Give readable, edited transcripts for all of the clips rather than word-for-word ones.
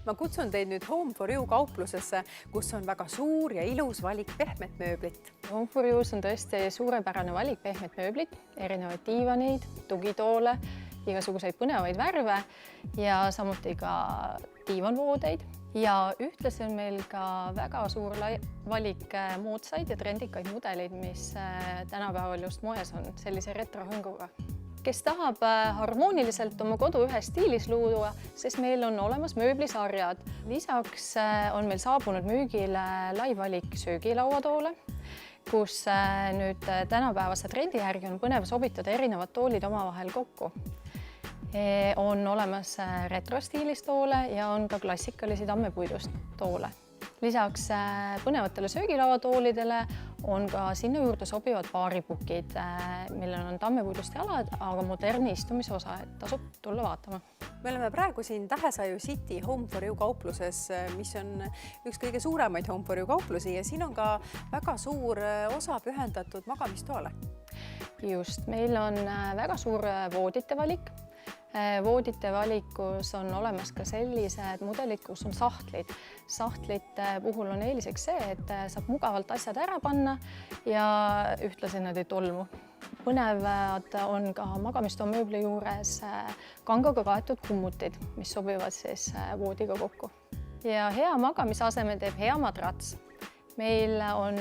Ma kutsun teid nüüd Home for You kauplusesse, kus on väga suur ja ilus valik pehmet mööblit. Home for You's on tõesti suurepärane valik pehmet mööblit, erinevaid diivaneid, tugitoole, igasuguseid põnevaid värve ja samuti ka diivanvoodeid. Ja ühtlasi on meil ka väga suur valik moodsaid ja trendikaid mudeleid, mis tänapäeval just moes on sellise retrohõnguga. Kes tahab harmooniliselt oma kodu ühes stiilis luua, sest meil on olemas mööblisarjad. Lisaks on meil saabunud müügile lai valik söögilauatoole, kus nüüd tänapäevase trendi järgi on põnev sobitada erinevad toolid omavahel kokku. On olemas retrostiilis toole ja on ka klassikalisi tammepuidust toole. Lisaks põnevatele söögilauatoolidele on ka sinna juurde sobivad baaripukid, millel on tammepuidust jalad, aga moderni istumisosa, et tasub tulla vaatama. Me oleme praegu siin Tähesaju City Home for You kaupluses, mis on üks kõige suuremaid Home for You kauplusi ja siin on ka väga suur osa pühendatud magamistoale. Just, meil on väga suur voodite valik. Voodite valikus on olemas ka sellised mudelid, kus on sahtlid. Sahtlite puhul on eeliseks see, et saab mugavalt asjad ära panna ja ühtlasi nad ei tolmu. Põnevad on ka magamistoomööbli juures kangaga kaetud kummutid, mis sobivad siis voodiga kokku. Ja hea magamisaseme teeb hea madrats. Meil on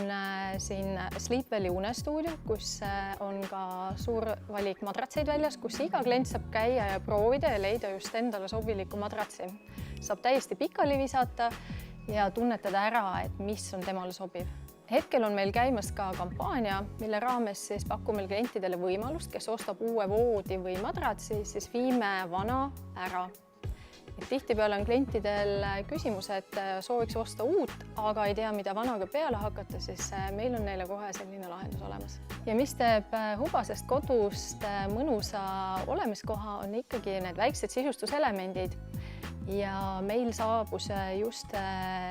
siin Sleepwelli unestuudio, kus on ka suur valik madratseid väljas, kus iga klient saab käia ja proovida ja leida just endale sobiliku madratsi. Saab täiesti pikali visata ja tunnetada ära, et mis on temale sobiv. Hetkel on meil käimas ka kampaania, mille raames siis pakume klientidele võimalust, kes ostab uue voodi või madratsi, siis viime vana ära. Tihtipeale on klientidel küsimus, et sooviks osta uut, aga ei tea, mida vanaga peale hakata, siis meil on neile kohe selline lahendus olemas. Ja mis teeb hubasest kodust mõnusa olemiskoha, on ikkagi need väiksed sisustuselemendid. Ja meil saabus just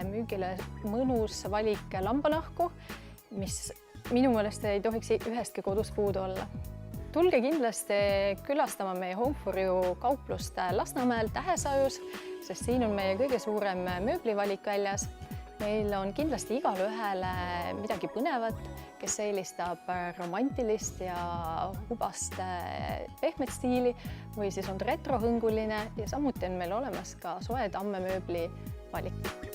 müügile mõnus valik lambanahku, mis minu meelest ei tohiks ühestki kodus puudu olla. Tulge kindlasti külastama meie Home for You kauplust Lasnamäel Tähesajus, sest siin on meie kõige suurem mööblivalik väljas. Meil on kindlasti igale ühele midagi põnevat, kes eelistab romantilist ja hubast pehmet stiili või siis on retrohõnguline ja samuti on meil olemas ka soe tammemööbli valik.